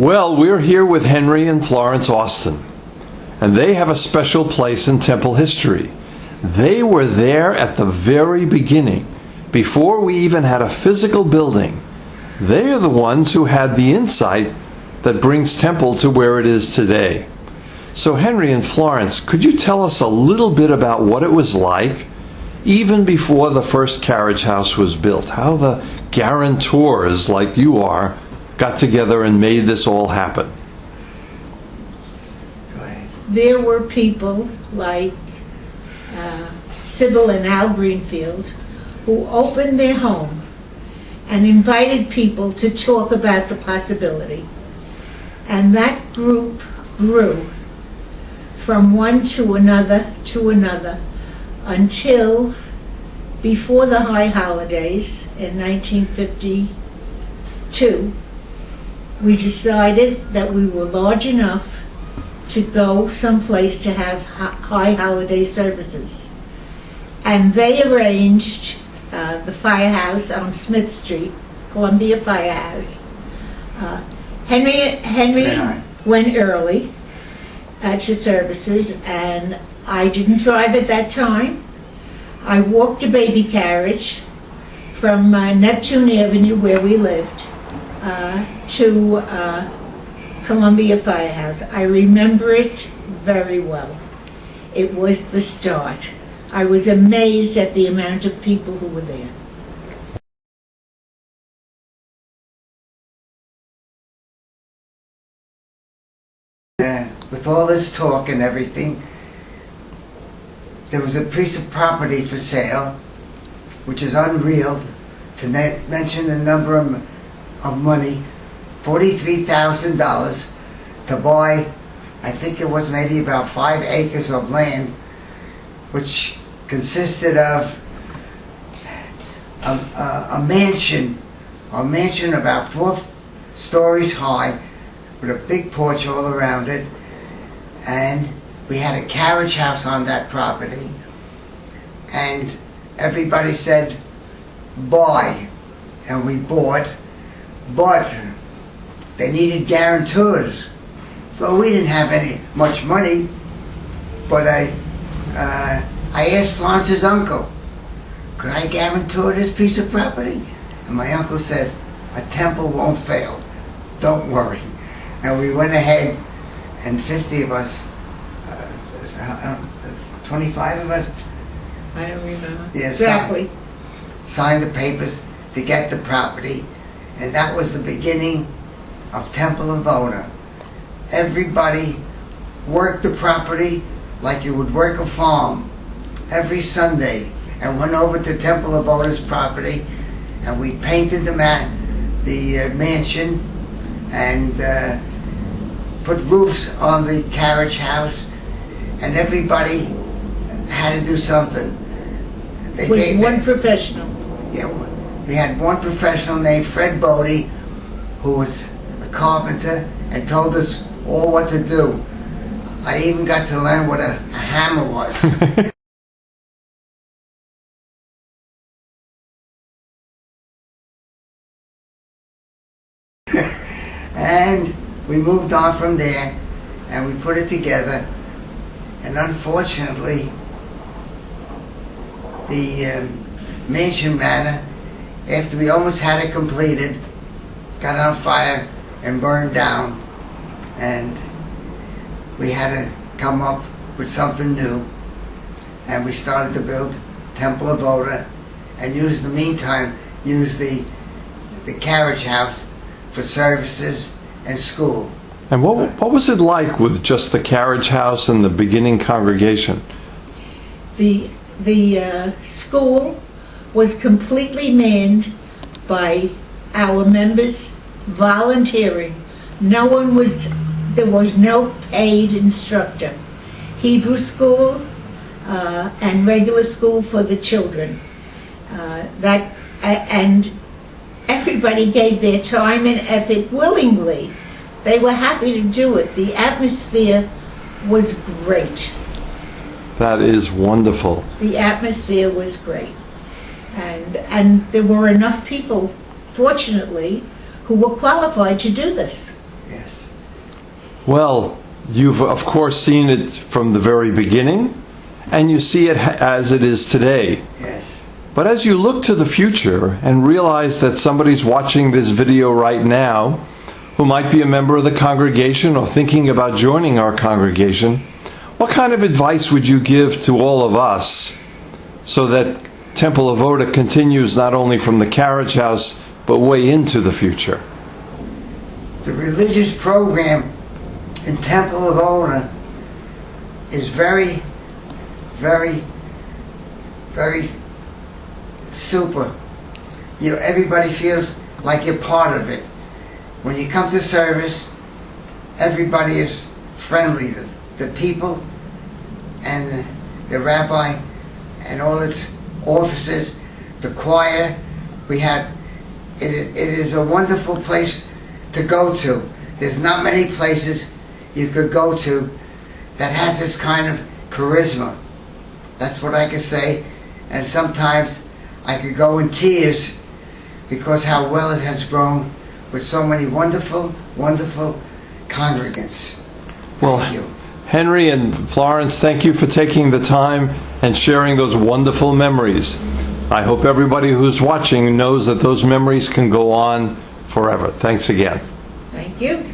Well, we're here with Henry and Florence Austin, and they have a special place in Temple history. They were there at the very beginning, before we even had a physical building. They are the ones who had the insight that brings Temple to where it is today. So Henry and Florence, could you tell us a little bit about what it was like, even before the first carriage house was built? How the guarantors, like you are, got together and made this all happen? There were people like Sybil and Al Greenfield who opened their home and invited people to talk about the possibility. And that group grew from one to another until before the high holidays in 1952, we decided that we were large enough to go someplace to have high holiday services. And they arranged the firehouse on Smith Street, Columbia Firehouse. Henry went early to services, and I didn't drive at that time. I walked a baby carriage from Neptune Avenue, where we lived, to Columbia Firehouse. I remember it very well. It was the start. I was amazed at the amount of people who were there. With all this talk and everything, there was a piece of property for sale, which is unreal to mention the number of money, $43,000 to buy, I think it was maybe about 5 acres of land, which consisted of a mansion about 4 stories high with a big porch all around it. And we had a carriage house on that property, and everybody said buy, and we bought, but they needed guarantors. So we didn't have much money, but I asked Florence's uncle, could I guarantor this piece of property? And my uncle said, a temple won't fail, don't worry. And we went ahead, and 50 of us, 25 of us? I don't remember. Yeah, exactly. Signed the papers to get the property, and that was the beginning of Temple Avodah. Everybody worked the property like you would work a farm every Sunday, and went over to Temple Avodah's property, and we painted the mansion, and put roofs on the carriage house, and everybody had to do something. With one professional. Yeah, we had one professional named Fred Bodie, who was a carpenter, and told us all what to do. I even got to learn what a hammer was. And we moved on from there, and we put it together, and unfortunately the mansion manor, after we almost had it completed, got on fire and burned down, and we had to come up with something new, and we started to build Temple Avodah, and in the meantime use the carriage house for services and school. And what was it like with just the carriage house and the beginning congregation? The school was completely manned by our members volunteering. There was no paid instructor. Hebrew school and regular school for the children. And everybody gave their time and effort willingly. They were happy to do it. The atmosphere was great. That is wonderful. The atmosphere was great. And there were enough people, fortunately, who were qualified to do this. Yes. Well, you've of course seen it from the very beginning, and you see it as it is today. Yes. But as you look to the future and realize that somebody's watching this video right now who might be a member of the congregation or thinking about joining our congregation, what kind of advice would you give to all of us so that Temple Avodah continues not only from the carriage house but way into the future? The religious program in Temple Avodah is very, very, very super. Everybody feels like you're part of it. When you come to service, everybody is friendly. The people and the rabbi and all its officers, the choir, it is a wonderful place to go to. There's not many places you could go to that has this kind of charisma. That's what I could say. And sometimes I could go in tears because how well it has grown with so many wonderful, wonderful congregants. Well, Thank you. Henry and Florence, thank you for taking the time and sharing those wonderful memories. I hope everybody who's watching knows that those memories can go on forever. Thanks again. Thank you.